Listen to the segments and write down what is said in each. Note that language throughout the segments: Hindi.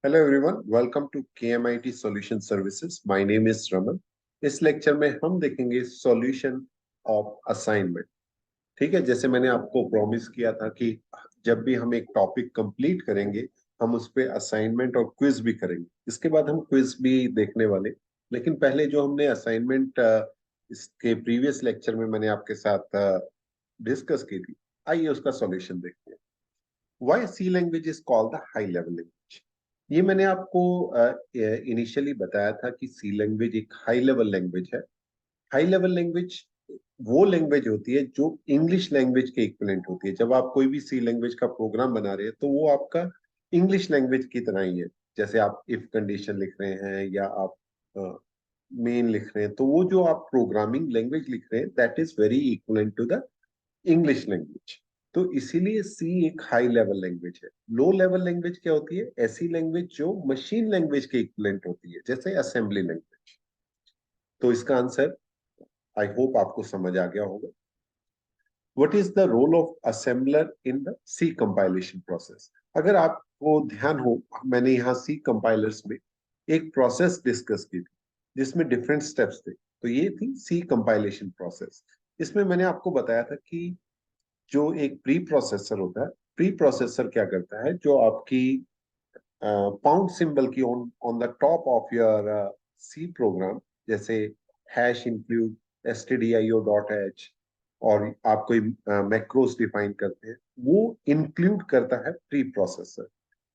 Hello everyone, welcome to KMIT solution services. My name is Raman. इस लेक्चर में हम देखेंगे सॉल्यूशन ऑफ असाइनमेंट। ठीक है, जैसे मैंने आपको प्रॉमिस किया था कि जब भी हम एक टॉपिक कंप्लीट करेंगे हम उस पे असाइनमेंट और क्विज भी करेंगे। इसके बाद हम क्विज भी देखने वाले, लेकिन पहले जो हमने असाइनमेंट इसके प्रीवियस लेक्चर में मैंने आपके साथ डिस्कस की थी, आइए उसका सॉल्यूशन देखते हैं। Why C language is called the high level language. ये मैंने आपको इनिशियली बताया था कि सी लैंग्वेज एक हाई लेवल लैंग्वेज है। हाई लेवल लैंग्वेज वो लैंग्वेज होती है जो इंग्लिश लैंग्वेज के इक्विवेलेंट होती है। जब आप कोई भी सी लैंग्वेज का प्रोग्राम बना रहे हैं तो वो आपका इंग्लिश लैंग्वेज की तरह ही है। जैसे आप इफ कंडीशन लिख रहे हैं या आप मेन लिख रहे हैं, तो वो जो आप प्रोग्रामिंग लैंग्वेज लिख रहे हैं that is very equivalent to the English language. तो इसीलिए सी एक हाई लेवल लैंग्वेज है। लो लेवल लैंग्वेज क्या होती है? ऐसी लैंग्वेज जो मशीन लैंग्वेज के इक्विवेलेंट होती है, जैसे असेंबली लैंग्वेज। तो इसका आंसर आई होप आपको समझ आ गया होगा। What is the role of assembler in the C compilation process? अगर आपको ध्यान हो, मैंने यहाँ सी कंपाइलर्स में एक प्रोसेस डिस्कस की थी जिसमें डिफरेंट स्टेप्स थे। तो ये थी सी कंपाइलेशन प्रोसेस। इसमें मैंने आपको बताया था कि जो एक प्री प्रोसेसर होता है, प्री प्रोसेसर क्या करता है, जो आपकी पाउंड सिंबल की on on the top of your C program, जैसे हैश इंक्लूड stdio.h, और आप कोई मैक्रोस डिफाइन करते हैं, वो इंक्लूड करता है प्री प्रोसेसर।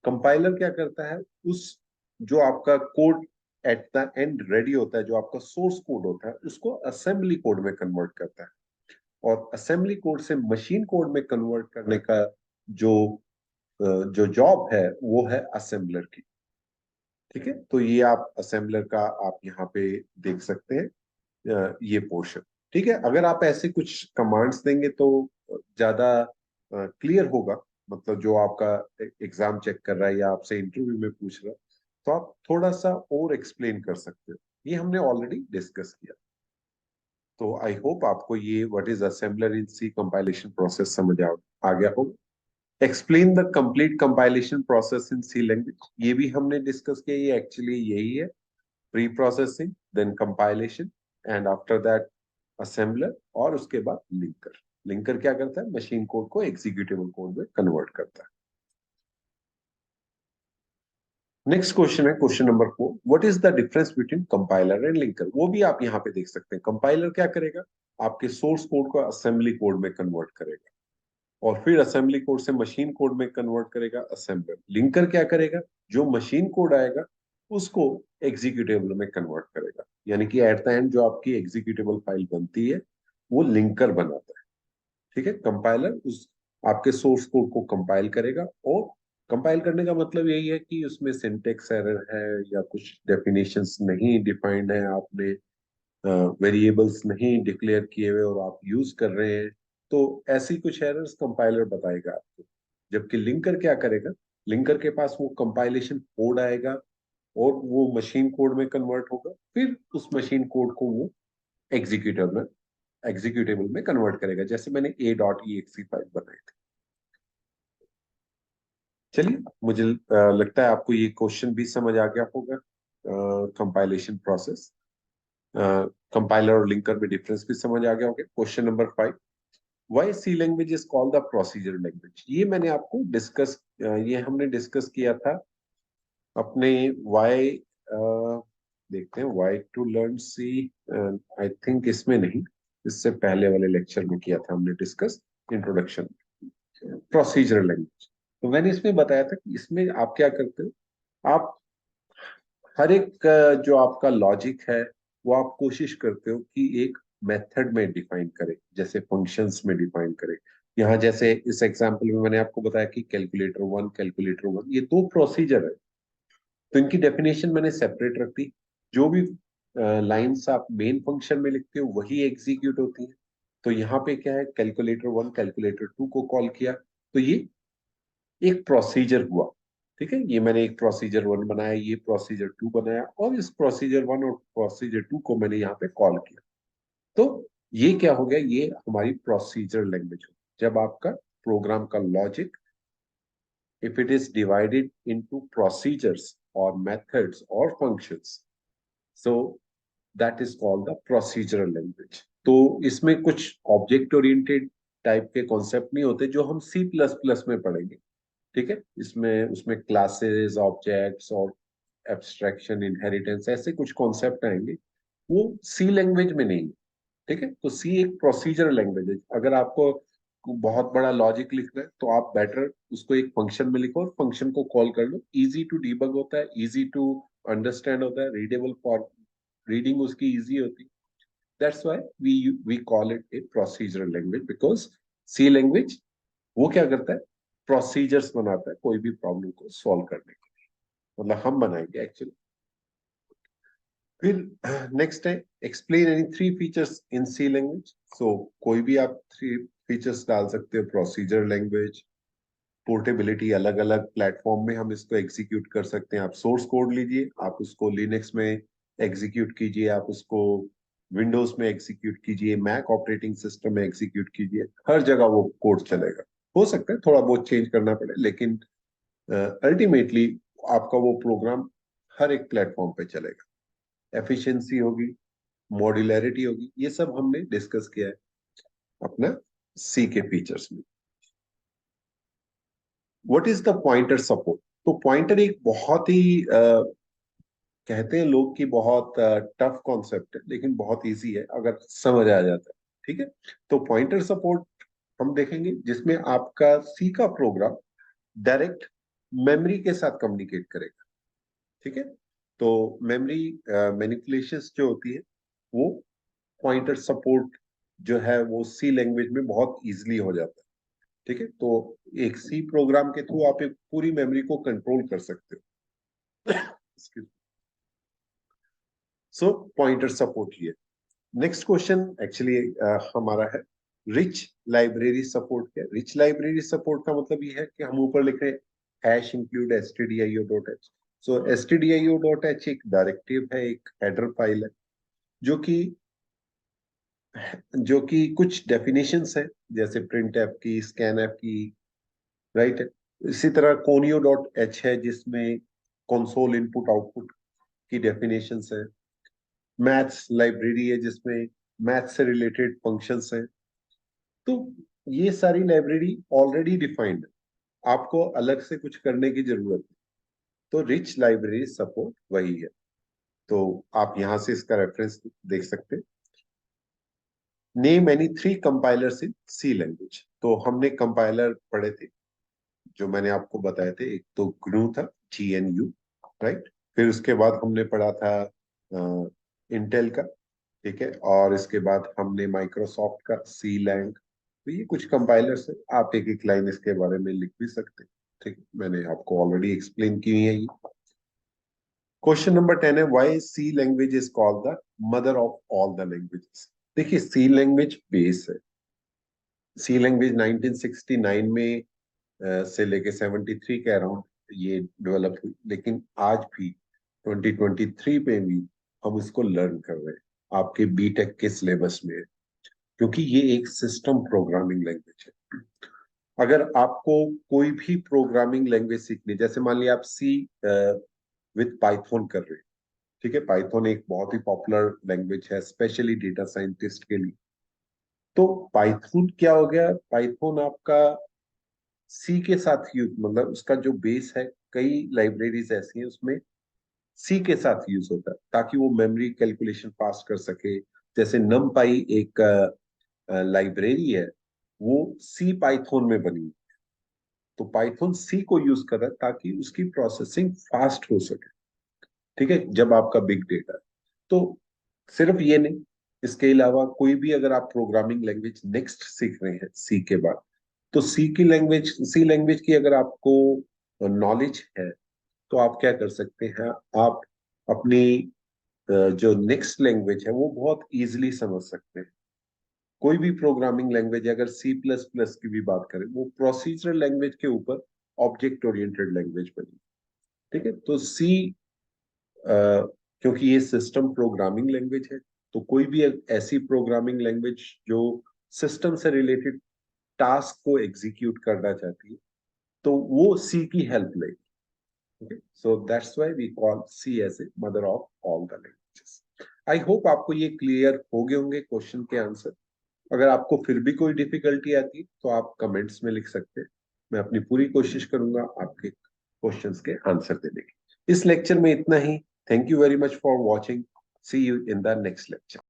कंपाइलर क्या करता है, उस जो आपका code at the end ready होता है, जो आपका सोर्स कोड होता है, उसको असेंबली कोड में कन्वर्ट करता है। और असेंबली कोड से मशीन कोड में कन्वर्ट करने का जो जो जॉब है वो है असेंबलर की। ठीक है, तो ये आप असेंबलर का आप यहाँ पे देख सकते हैं ये पोर्शन। ठीक है, अगर आप ऐसे कुछ कमांड्स देंगे तो ज्यादा क्लियर होगा। मतलब जो आपका एग्जाम चेक कर रहा है या आपसे इंटरव्यू में पूछ रहा है, तो आप थोड़ा सा और एक्सप्लेन कर सकते हो। ये हमने ऑलरेडी डिस्कस किया। तो आई होप आपको ये what is assembler in C compilation process समझ आ गया होगा। Explain the complete compilation process in C language, ये भी हमने डिस्कस किया। ये एक्चुअली यही है, preprocessing, then compilation, and after that assembler, और उसके बाद लिंकर। लिंकर क्या करता है? मशीन कोड को एग्जीक्यूटेबल कोड में कन्वर्ट करता है। नेक्स्ट क्वेश्चन है question number 4। What is the difference between compiler and linker? वो भी आप यहाँ पे देख सकते हैं। कंपाइलर क्या करेगा? आपके सोर्स कोड को असेंबली कोड में कन्वर्ट करेगा, और फिर असेंबली कोड से मशीन कोड में कन्वर्ट करेगा असेंबलर। लिंकर क्या करेगा? जो मशीन कोड आएगा उसको एग्जीक्यूटेबल में कन्वर्ट करेगा। यानी कि एट द एंड जो आपकी एग्जीक्यूटेबल फाइल बनती है वो लिंकर बनाता है। ठीक है, कंपाइलर उस आपके सोर्स कोड को कंपाइल करेगा, और कंपाइल करने का मतलब यही है कि उसमें सिंटेक्स एरर है या कुछ डेफिनेशंस नहीं डिफाइंड है, आपने वेरिएबल्स नहीं डिक्लेयर किए हुए और आप यूज कर रहे हैं, तो ऐसी कुछ एरर्स कंपाइलर बताएगा आपको। जबकि लिंकर क्या करेगा? लिंकर के पास वो कंपाइलेशन कोड आएगा और वो मशीन कोड में कन्वर्ट होगा, फिर उस मशीन कोड को वो एग्जीक्यूटेबल में कन्वर्ट करेगा, जैसे मैंने a.exe फाइल बनाई थी। चलिए, मुझे लगता है आपको ये क्वेश्चन भी समझ आ गया होगा। कंपाइलेशन प्रोसेस, कंपाइलर और लिंकर में डिफरेंस भी समझ आ गया होगा। Question number 5। Why C language is called the procedure language? ये मैंने आपको डिस्कस ये हमने डिस्कस किया था अपने व्हाई, देखते हैं, why to learn C. I think इसमें नहीं, इससे पहले वाले लेक्चर में किया था हमने डिस्कस, इंट्रोडक्शन, प्रोसीजर लैंग्वेज। तो मैंने इसमें बताया था कि इसमें आप क्या करते हो, आप हर एक जो आपका लॉजिक है वो आप कोशिश करते हो कि एक मेथड में डिफाइन करें, जैसे फंक्शंस में डिफाइन करें। यहाँ जैसे इस एग्जांपल में मैंने आपको बताया कि कैलकुलेटर वन, कैलकुलेटर वन, ये दो प्रोसीजर है, तो इनकी डेफिनेशन मैंने सेपरेट रख दी। जो भी लाइंस आप मेन फंक्शन में लिखते हो वही एग्जीक्यूट होती है। तो यहाँ पे क्या है, कैलकुलेटर वन कैलकुलेटर टू को कॉल किया, तो ये एक प्रोसीजर हुआ। ठीक है, ये मैंने एक प्रोसीजर वन बनाया, ये प्रोसीजर टू बनाया, और इस प्रोसीजर वन और प्रोसीजर टू को मैंने यहाँ पे कॉल किया। तो ये क्या हो गया? ये हमारी प्रोसीजर लैंग्वेज हो। जब आपका प्रोग्राम का logic, if it is divided into procedures, or methods or functions. So that is called the procedural language. तो इसमें कुछ ऑब्जेक्ट ओरिएंटेड टाइप के कॉन्सेप्ट नहीं होते जो हम सी प्लस प्लस में पढ़ेंगे, ठीक है। इसमें उसमें क्लासेस, ऑब्जेक्ट्स और एब्स्ट्रैक्शन, इनहेरिटेंस, ऐसे कुछ कॉन्सेप्ट आएंगे, वो सी लैंग्वेज में नहीं है, ठीक है। तो सी एक प्रोसीजर लैंग्वेज है। अगर आपको बहुत बड़ा लॉजिक लिखना है तो आप बेटर उसको एक फंक्शन में लिखो और फंक्शन को कॉल कर लो। इजी टू डीबग होता है, इजी टू अंडरस्टैंड होता है, रीडेबल फॉर रीडिंग उसकी इजी होती है। That's why we call it a procedural language, because C language वो क्या करता है, प्रोसीजर्स बनाता है कोई भी प्रॉब्लम को सॉल्व करने के लिए, मतलब हम बनाएंगे एक्चुअली। फिर नेक्स्ट है explain any three features in C language. सो कोई भी आप थ्री फीचर्स डाल सकते हो। प्रोसीजर लैंग्वेज, पोर्टेबिलिटी, अलग अलग प्लेटफॉर्म में हम इसको एग्जीक्यूट कर सकते हैं। आप सोर्स कोड लीजिए, आप उसको लिनक्स में एग्जीक्यूट कीजिए, आप उसको विंडोज में एग्जीक्यूट कीजिए, मैक ऑपरेटिंग सिस्टम में एग्जीक्यूट कीजिए, हर जगह वो कोड चलेगा। हो सकता है थोड़ा बहुत चेंज करना पड़े, लेकिन अल्टीमेटली आपका वो प्रोग्राम हर एक प्लेटफॉर्म पे चलेगा। एफिशिएंसी होगी, मॉड्यूलैरिटी होगी, ये सब हमने डिस्कस किया है अपना सी के फीचर्स में। What is the pointer support? तो पॉइंटर एक बहुत ही कहते हैं लोग कि बहुत टफ कॉन्सेप्ट है, लेकिन बहुत इजी है अगर समझ आ जाता है, ठीक है। तो पॉइंटर सपोर्ट हम देखेंगे जिसमें आपका सी का प्रोग्राम डायरेक्ट मेमोरी के साथ कम्युनिकेट करेगा, ठीक है। तो मेमोरी मैनिपुलेशंस जो होती है वो पॉइंटर सपोर्ट जो है वो सी लैंग्वेज में बहुत इजीली हो जाता है, ठीक है। तो एक सी प्रोग्राम के थ्रू आप एक पूरी मेमोरी को कंट्रोल कर सकते हो। सो पॉइंटर सपोर्ट ये। नेक्स्ट क्वेश्चन एक्चुअली हमारा है रिच लाइब्रेरी सपोर्ट। क्या रिच लाइब्रेरी सपोर्ट का मतलब ये है कि हम ऊपर लिख रहे हैं हैश इंक्लूड stdio.h। सो stdio.h एक डायरेक्टिव है, एक हेडर फाइल है जो कि कुछ डेफिनेशंस है, जैसे प्रिंट एफ की, स्कैन एफ की, राइट है। इसी तरह कोनियो डॉट एच है जिसमें कंसोल इनपुट आउटपुट की डेफिनेशंस है। मैथ्स लाइब्रेरी है जिसमें मैथ्स से रिलेटेड फंक्शंस हैं। तो ये सारी लाइब्रेरी ऑलरेडी डिफाइंड है, आपको अलग से कुछ करने की जरूरत नहीं। तो रिच लाइब्रेरी सपोर्ट वही है। तो आप यहां से इसका रेफरेंस देख सकते हैं। नेम एनी थ्री कंपाइलर्स इन सी लैंग्वेज। तो हमने कंपाइलर पढ़े थे जो मैंने आपको बताए थे। एक तो GNU था, GNU, राइट। फिर उसके बाद हमने पढ़ा था इंटेल का, ठीक है। और इसके बाद हमने माइक्रोसॉफ्ट का सी लैंग। तो ये कुछ कंपाइलर्स है, आप एक एक लाइन इसके बारे में लिख भी सकते हैं, ठीक है। मैंने आपको ऑलरेडी एक्सप्लेन की हुई है ये। क्वेश्चन नंबर 10 है why C language is called the mother of all the languages. देखिए सी लैंग्वेज बेस है। सी लैंग्वेज 1969 में से लेके 73 के अराउंड ये डेवलप हुई, लेकिन आज भी 2023 पे भी हम इसको लर्न कर रहे हैं, आपके बीटेक के सिलेबस में है, क्योंकि ये एक सिस्टम प्रोग्रामिंग लैंग्वेज है। अगर आपको कोई भी प्रोग्रामिंग लैंग्वेज सीखनी, जैसे मान लिया आप सी विद पाइथन कर रहे हैं, ठीक है। पाइथन एक बहुत ही पॉपुलर लैंग्वेज है स्पेशली डेटा साइंटिस्ट के लिए। तो पाइथन क्या हो गया, पाइथन आपका सी के साथ यूज, मतलब उसका जो बेस है, कई लाइब्रेरीज ऐसी हैं उसमें सी के साथ यूज होता है ताकि वो मेमोरी कैलकुलेशन पास कर सके। जैसे नमपाई एक लाइब्रेरी है, वो सी पाइथन में बनी है। तो पाइथन सी को यूज कर रहा है ताकि उसकी प्रोसेसिंग फास्ट हो सके, ठीक है, जब आपका बिग डेटा है। तो सिर्फ ये नहीं, इसके अलावा कोई भी अगर आप प्रोग्रामिंग लैंग्वेज नेक्स्ट सीख रहे हैं सी के बाद, तो सी लैंग्वेज की अगर आपको नॉलेज है तो आप क्या कर सकते हैं, आप अपनी जो नेक्स्ट लैंग्वेज है वो बहुत इजीली समझ सकते हैं। कोई भी प्रोग्रामिंग लैंग्वेज, अगर सी प्लस प्लस की भी बात करें, वो प्रोसीजरल लैंग्वेज के ऊपर ऑब्जेक्ट ओरिएंटेड लैंग्वेज बनी, ठीक है। तो सी क्योंकि ये सिस्टम प्रोग्रामिंग लैंग्वेज है, तो कोई भी ऐसी प्रोग्रामिंग लैंग्वेज जो सिस्टम से रिलेटेड टास्क को एग्जीक्यूट करना चाहती है तो वो सी की हेल्प लेगी। Okay, so that's why we call C as a mother of all the languages. I hope आपको ये क्लियर हो गए होंगे क्वेश्चन के आंसर। अगर आपको फिर भी कोई डिफिकल्टी आती तो आप कमेंट्स में लिख सकते हैं। मैं अपनी पूरी कोशिश करूंगा आपके क्वेश्चंस के आंसर देने की। इस लेक्चर में इतना ही। Thank you very much for watching. See you in the next lecture.